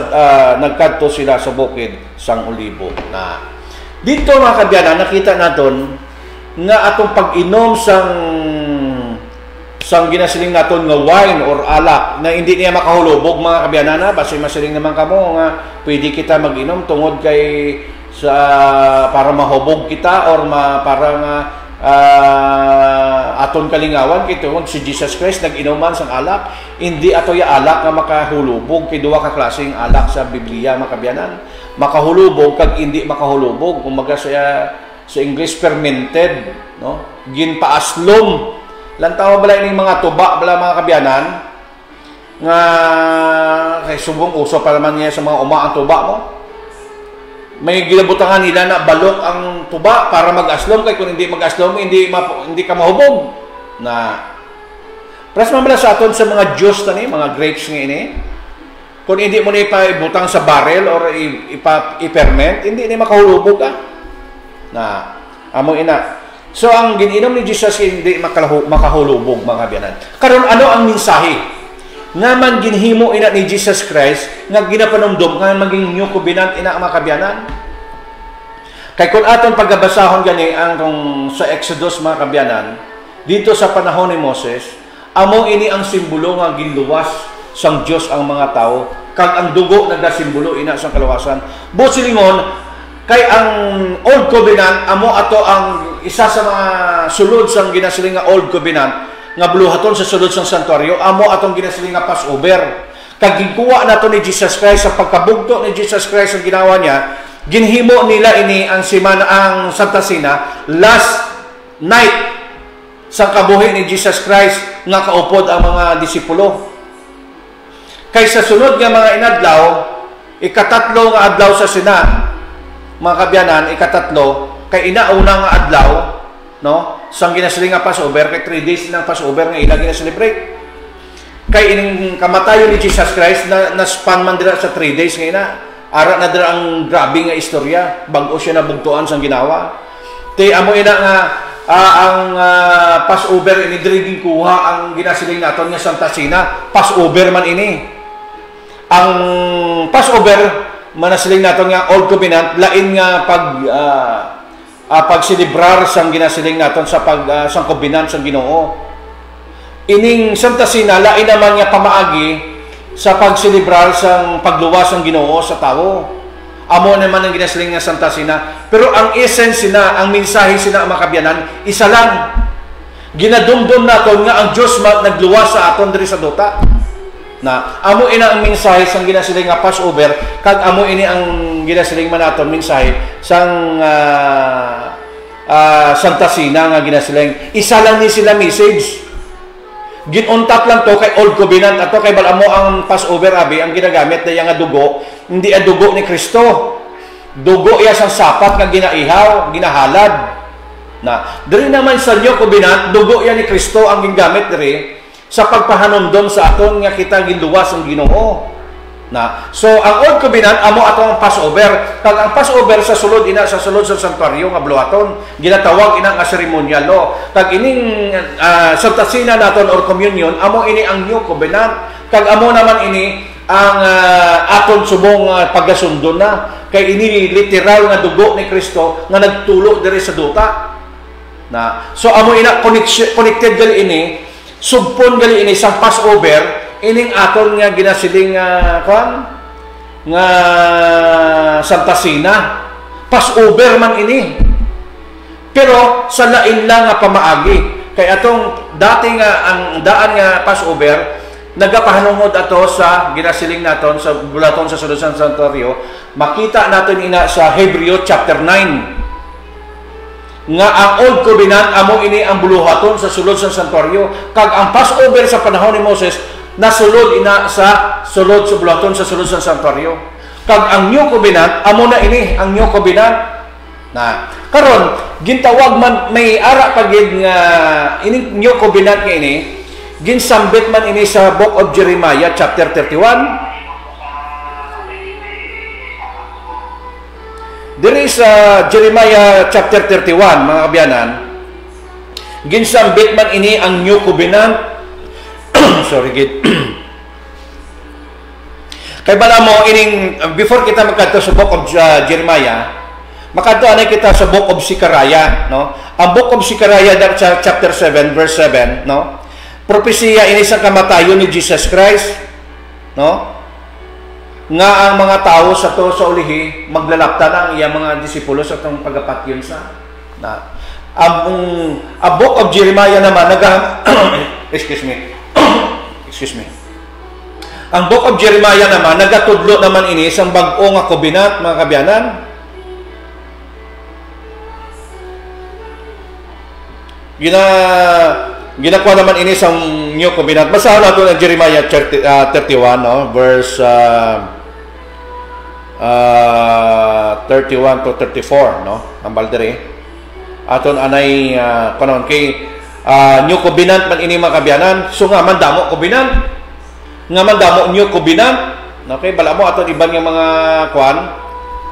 nagkanto sila sa bukid sang Olibo. Na dito mga kabyanan nakita naton nga atong pag-inom sang ginasiling naton nga wine or alak na hindi niya makahulubog mga kabyanana, basi masiling naman kamo nga pwede kita mag-inom tungod kay sa para mahubog kita or para nga aton kalingawan kay tungod si Jesus Christ nag-inuman sang alak, hindi ato ya alak nga makahulubog kay duha ka klaseng alak sa Biblia mga kabyanan, makahulubog kag hindi makahulubog, kumaga sa English fermented, no? Ginpaaslom. Lantaw bala ining mga tuba bala mga kabyanan nga kay subong uso pa naman niya sa mga uma ang tuba mo. May gilabutangan nila na balok ang tuba para mag-aslom, kay kung hindi mag-aslom hindi ka mahubog. Na pras man bala sa aton sa mga juice tani, mga grapes nga ini. Kung hindi mo na ipaibutang sa barrel or i-ferment, hindi ni makahulubog ka. Na amo ina. So ang gininom ni Jesus hindi makahulubog mga kabyanan. Karon ano ang mensahe nga man ginhimo ina ni Jesus Christ nga ginapanumdum nga maging new covenant ina mga kabyanan? Kay kun aton paggabasahon gani ang sa Exodus mga kabyanan, dito sa panahon ni Moses, amo ini ang simbolo nga ginluwas sang Dios ang mga tao kag ang dugo nagasimbolo ina sang kaluwasan. Busilingon kay ang Old Covenant, amo ato ang isa sa mga sulod sang ginasiling nga Old Covenant, nga buluhaton sa sulod sang santuaryo, amo atong ginasiling nga Passover. Kag gikuha nato ni Jesus Christ, sa pagkabugto ni Jesus Christ ang ginawa niya, ginhimo nila ini ang ang Santa Cena, last night sa kabuhi ni Jesus Christ nga kaupod ang mga disipulo. Kay sa sunod nga mga inadlaw, ikatatlo nga adlaw sa Cena, mga kabyanan, ikatatlo, kay inauna nga adlaw, no? Sang ginasiling nga Passover, kay 3 days ng Passover nga ila ginaselebrate. Kay ining kamatayon ni Jesus Christ na span man dira sa 3 days nga ina, ara na dira ang grabe nga istorya, bago siya nabugtuan sang ginawa. Kay amo ina nga ang Passover ini diri kuha ang ginasiling naton nga Santa Cena, Passover man ini. Ang Passover manasiling naton nga Old Covenant, lain nga pagsilibrar sang ginasiling naton sa sang covenant sang Ginoo. Ining Santa Cena lain naman nga pamaagi sa pagsilibrar sang pagluwas sang Ginoo sa tawo. Amo naman ang ginasiling nga Santa Cena, pero ang essence sina, ang mensahe sina mga kabyanan, isa lang. Ginadumdum naton nga ang Dios nagluwas sa aton diri sa duta. Na amo ina ang mensahe sang ginasiling nga Passover, kag amo ini ang ginasiling manaton mensahe sang Santa Cena nga ginasiling. Isa lang ni sila message. Ginuntak lang to kay Old Covenant ato, kay balamo ang Passover abi ang ginagamit na nga dugo, hindi ang dugo ni Kristo. Dugo iya sang sapat nga ginaihaw, ginahalad. Na diri naman sa New Covenant, dugo iya ni Kristo ang ginagamit diri sa pagpahanumdom sa aton nga kita ginluwas ang Ginoo. Na. So ang Old Covenant amo atong Passover. Kag ang Passover sa sulod sa santuaryo nga bluhaton, ginatawag ina nga ceremonial law. Kag ining Santa Cena naton or communion amo ini ang New Covenant. Kag amo naman ini ang aton subong pagasundo na kay ini literal nga dugo ni Kristo nga nagtulo diri sa duta. Na. So amo ina connected gali ini, sugpon gali ini sa Passover. Ining aton nga ginasiling nga Santa Cena, Passover man ini. Pero sa lain lang nga pamaagi. Kay atong dati nga ang daan nga Passover nagapahanungod ato sa ginasiling naton sa bulaton sa sulod sa santuaryo. Makita naton ina sa Hebreo chapter 9 nga ang Old Covenant amo ini ang buluhaton sa sulod sa santuaryo. Kag ang Passover sa panahon ni Moses nasulod ina sa sulod sa bulaton sa sulod sa santuaryo. Kag ang New Covenant amo na ini ang New Covenant. Na karon gintawag man may ara pagid nga ini New Covenant nga ini ginsambit man ini sa Book of Jeremiah chapter 31. Diri sa Jeremiah chapter 31 mga kabyanan, ginsambit man ini ang New Covenant. Sorry, gid. Kay bala mo ining before kita magkadto sa Book of Jeremiah, makadto anay kita sa Book of Zechariah, no? Ang Book of Zechariah sa chapter 7 verse 7, no? Propesiya ini sa kamatayon ni Jesus Christ, no? Nga ang mga tao sa to sa ulihi maglalaptan ang iyang mga disipulo sa tong pagapatyon sa na ang Book of Jeremiah naman excuse me. Ang Book of Jeremiah naman nagatudlo naman ini isang bag-o nga covenant mga kabyanan. Ginakuha naman ini isang new covenant. Basahan natin ang Jeremiah 31 no verse 31 to 34 no ang baldere. Aton anay kanon kay New Covenant man ini mga kabyanan. So nga man damo covenant. Nga man damo New Covenant. Okay, bala mo aton iban nga mga kuan.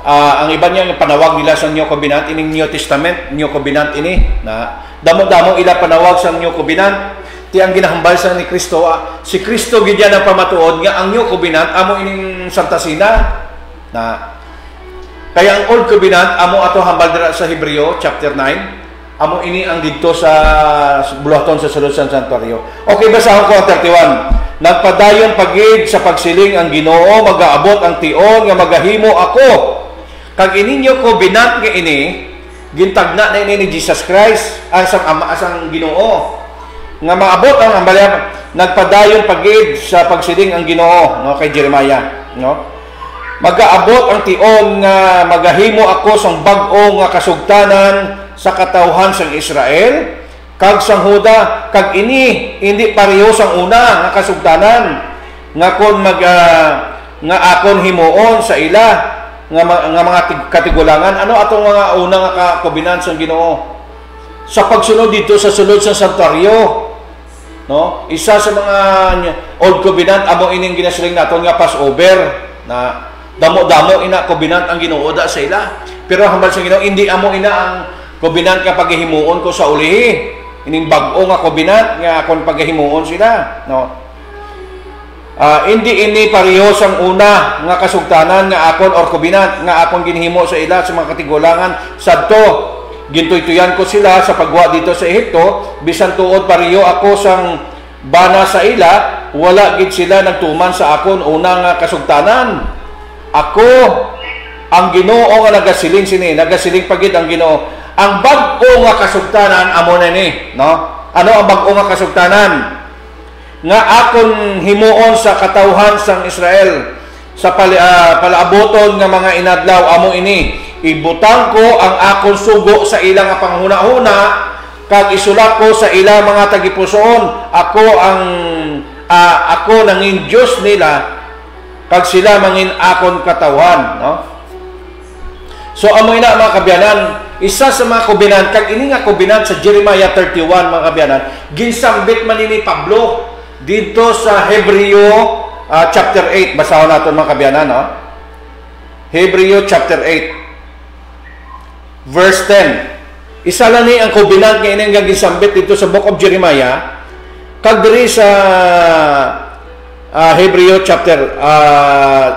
Ang iban nga panawag nila sa New Covenant ining New Testament, New Covenant ini na damo-damo ila panawag sa New Covenant. Ti ang ginahambal sa ni Kristo, si Kristo gid yan ang pamatuod nga ang New Covenant amo ining Santa Cena na kaya ang Old Covenant amo ato hambal dira sa Hebreo chapter 9. Amo ini ang didto sa buluhaton sa sulod sa santuaryo. Okay, basahon ko ang 31. Nagpadayon pagid sa pagsiling ang Ginoo, magaabot ang tion nga magahimo ako. Kag ininyo covenant nga ini gintagna na ini ni Jesus Christ asang ama asang Ginoo. Nga maabot ang ambalya nagpadayon pagid sa pagsiling ang Ginoo no kay Jeremiah, no? Magaabot ang tion nga magahimo ako sang bag-o nga kasugtanan sa katawhan sang Israel kag sang Huda kag ini hindi pareho sang una nga kasugtanan nga kon nga akon himuon sa ila nga mga katigulangan ano atong mga una nga kakobinan sang Ginoo sa pagsunod dito sa sulod sa santuaryo no isa sa mga Old Covenant amo ining ginasiling naton nga Passover na damo-damo ina covenant ang Ginoo da sa ila pero hambal sa Ginoo hindi amo ina ang covenant nga paghimuon ko sa ulihi ining bag-o nga covenant nga akon paghimuon sila no hindi ini pareho sang una nga kasugtanan nga akon or covenant nga akon ginhimo sa ila sa mga katigulangan sadto gintuy-tuyan ko sila sa pagwa dito sa Ehipto bisan tuod pareho ako sang bana sa ila wala gid sila nagtuman sa akon una nga kasugtanan ako ang Ginoo nga nagasiling sini nagasiling pagid ang Ginoo ang bag-o nga kasugtanan amo na ni no ano ang bag-o nga kasugtanan nga akon himuon sa katawhan sang Israel sa palaaboton nga mga inadlaw amo ini ibutang ko ang akon sugo sa ilang panghuna-huna kag isulat ko sa ilang mga tagipusoon ako nangin Diyos nila kag sila mangin akon katawhan no so amo ina mga kabyanan isa sa mga covenant kag ini nga covenant sa Jeremiah 31 mga kabyanan ginsambit man ni Pablo dito sa Hebreo chapter 8, basahan natin mga kabyanan, no? Hebreo chapter 8, verse 10. Isa lang ni ang covenant nga inang gisambit dito sa book of Jeremiah, kag diri sa Hebreo chapter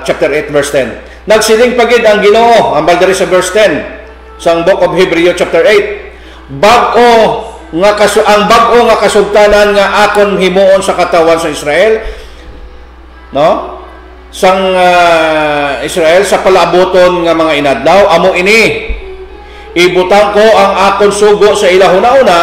8, verse 10. Nagsiling pagid ang Ginoo, ambal diri sa verse 10 sa book of Hebreo chapter 8. Ang bag-o nga kasugtanan nga akon himuon sa katawan sa Israel, no? Sang Israel sa palaboton nga mga inadlaw, amo ini ibutang ko ang akon sugo sa ila huna-una,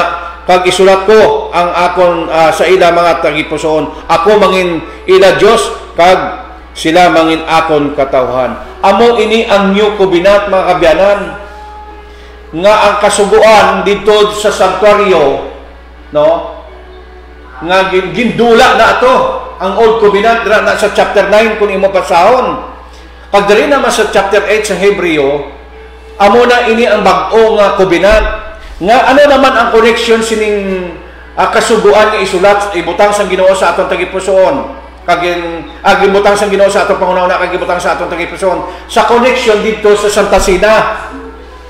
kag isulat ko ang akon sa ila mga tagipusoon. Ako mangin ila Dios, kag sila mangin akon katawhan. Amo ini ang new covenant mga kabyanan, nga ang kasuguan dito sa sanctuaryo, no, nga gindula na ato ang old covenant na sa chapter 9 kung imo pasahon. Pag diri naman sa chapter 8 sa Hebreo, amo na ini ang bag-o nga covenant. Nga ano naman ang connection sining kasuguan nga isulat, ibutang sang Ginoo sa atong tagipusoon, gibutang sang Ginoo sa atong pangunauna, kag gibutang sa atong tagipusoon, sa connection dito sa Santa Cena,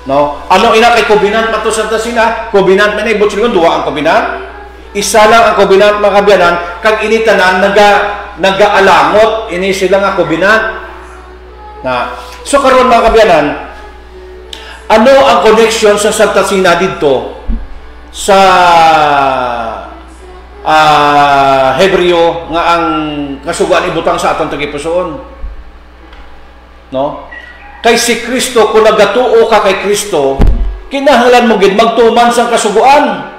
no? Ano ina kay covenant mato Santa Cena? Covenant man ibot sigon duwa ang covenant. Isa lang ang covenant mga kabyanan, kag ini tanan nagaalangot ini sila nga covenant. Na so karon mga kabyanan, ano ang connection sa Santa Cena dito sa Hebreo nga ang kasuguan ibutang sa atong tagipusoon, no? Kay si Kristo, kung nagatuo ka kay Kristo, kinahanglan mo gid magtuman sang kasuguan.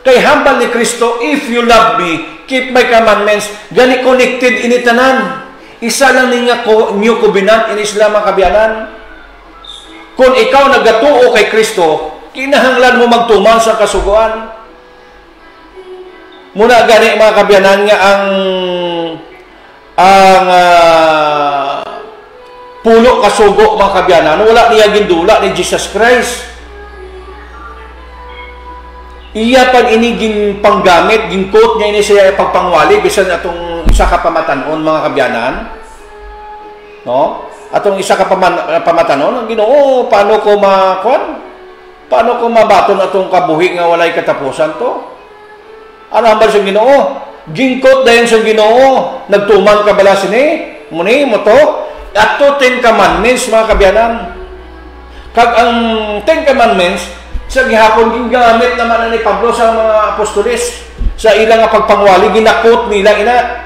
Kay hambal ni Kristo, if you love me, keep my commandments. Gani connected ini tanan. Isa lang ni nga new covenant in Islam mga kabyanan. Kung ikaw nagatuo kay Kristo, kinahanglan mo magtuman sa kasuguan. Muna gani mga kabyanan nga ang pulo kasugo mga kabyanan, wala niya gindula ni Jesus Christ. Iya pan iniging panggamit, gingkot niya ini siya pagpangwali bisan atong isa ka pamatanon mga kabyanan, no? Atong isa ka pamatanon, ang Ginoo, paano ko mabaton atong kabuhi nga walay katapusan to? Ano hambal sa Ginoo? Gingkot dayon sa Ginoo, nagtuman ka bala sini, muni mo to, at to 10 commandments mga kabyanan. Kag ang 10 commandments sa gihapon gingamit naman ni Pablo sa mga apostoles sa ilang pagpangwali, ginakot nila ina.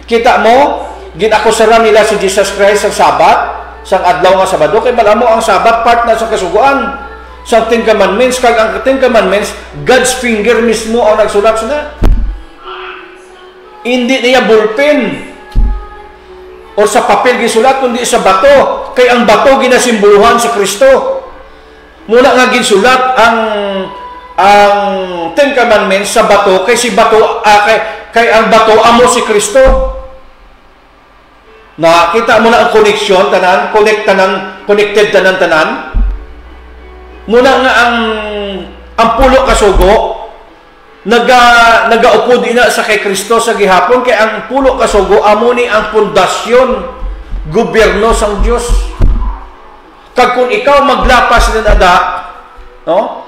Kita mo, ginakusaran nila si Jesus Christ sa Sabat, sang adlaw nga Sabado, kay bala mo ang Sabat part na sa kasuguan sa 10 commandments. Kag ang 10 commandments, God's finger mismo ang nagsulat na. Hindi niya ballpen o sa papel gisulat, kundi sa bato. Kay ang bato ginasimboluhan si Kristo. Muna nga ginsulat ang 10 commandments sa bato, kay si bato kay ang bato amo si Kristo. Nakita mo na ang connection tanan, connected tanan. Muna nga ang pulo kasugo nagaupod ina sa kay Kristo sa gihapon, kay ang pulo kasugo amo ni ang pundasyon gobyerno sang Dios. Kag kung ikaw maglapas na nada, no?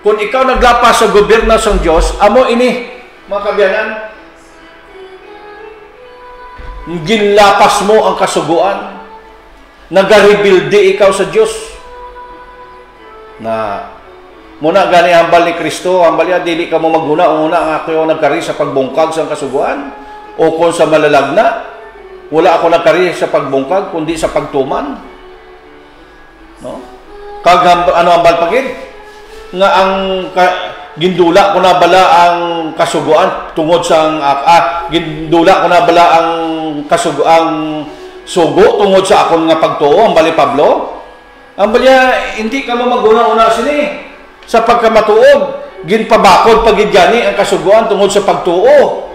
Kung ikaw naglapas sa gobyerno sang Dios, amo ini mga kabyanan, ginlapas mo ang kasuguan, nagarebuilde ikaw sa Dios. Na muna gani hambal ni Kristo, hambal ya dili ka mo maghuna ang ako nagkari sa pagbungkag sa kasuguan, o kung sa malalagna, wala ako nagkari sa pagbungkag kundi sa pagtuman. No? Kag ano ang balpagid nga ang gindula ko na bala ang kasuguan tungod sa gindula ko na bala ang kasuguan sugo tungod sa akon nga pagtuo, ang bali Pablo. Ang balya hindi ka mo maguna-una sini sa pagkamatuod, ginpabakod pagidyani ang kasuguan tungod sa pagtuo.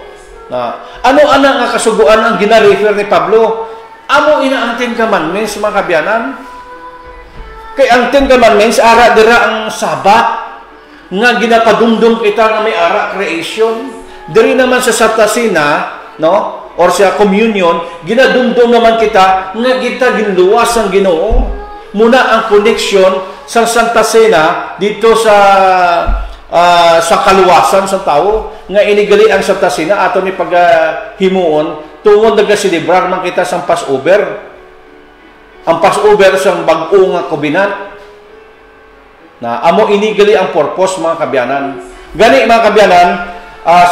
Na ano nga kasuguan ang gina-refer ni Pablo? Amo ina ang 10 commandments mga kabyanan. Kay ang 10 commandments, ara dira ang Sabat, nga ginapadumdum kita nga may ara creation. Diri naman sa Santa Cena, no? Or sa communion, ginadumdum naman kita nga kita ginluwas ang Ginoo. Muna ang connection sa Santa Cena dito sa kaluwasan sa tao nga inigali ang Santa Cena ato ni paghimuon tungod nagasilibrar man kita sang Passover. Ang Passover sang bag-o nga kobinan na amo inigali ang purpose mga kabyanan. Gani mga kabyanan,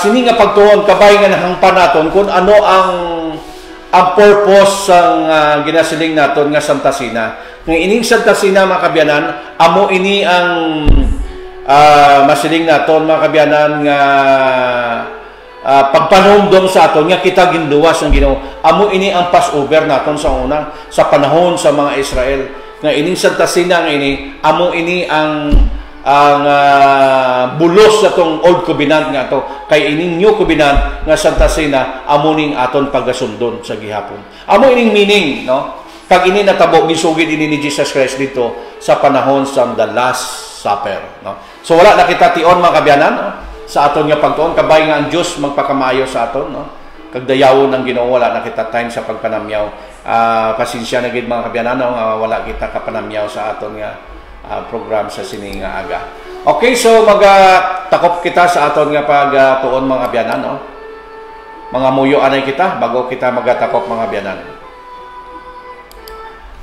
sini nga pagtuon kabay nga nahangpan naton kung ano ang purpose sang ginasiling naton nga Santa Cena. Ng ining Santa Cena mga kabyanan, amo ini ang masiling naton mga kabyanan nga pagpanumdum sa aton nga kita ginluwas ang Ginoo. Amo ini ang Passover naton sa una sa panahon sa mga Israel. Nga ining Santa Cena nga ini, amo ini ang bulos sa tong Old Covenant nga to. Kay ining New Covenant nga Santa Cena, amo ning aton pagasundon sa gihapon. Amo ining meaning, no? Pag ini natabo gisugid ini ni Jesus Christ dito sa panahon sa the Last Supper, no? So wala na kita tion mga kabyanan, no? Sa aton nga pagtuon kabay nga ang Dios magpakamayo sa aton, no? Kag dayawon ang Ginoo, wala na kita time sa pagpanamyaw. Pasensya na gid mga kabyanan, no? Wala kita kapanamyaw sa aton nga program sa sining nga aga. Okay, so takop kita sa aton nga pagtuon mga kabyanan, no? Mga muyo anay kita bago kita magatakop mga kabyanan.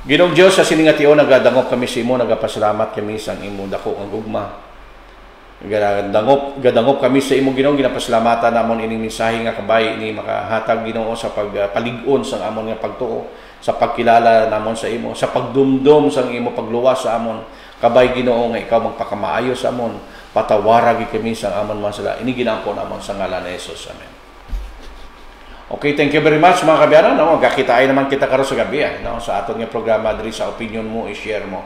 Ginoong Diyos, sa siningatiyo, nagadangop kami sa imo, nagapasalamat kami sa imo dako ang gugma. Gadangop kami sa imo, Ginoong, ginapasalamatan namon ining mensahe nga kabay ini makahatag, Ginoo, sa pagpalig-on sa amon nga pagtuo, sa pagkilala namon sa imo, sa pagdumdum sa imo pagluwas sa amon. Kabay, Ginoo, nga ikaw magpakamaayo sa amon, patawarag kami sa amon masala. Ini ginampo namon sa ngalan ni Jesus. Amen. Okay, thank you very much mga kabyanan. No? Magkakitain naman kita karon sa gabi, no? Sa aton nga programa diri sa opinion mo, i-share mo.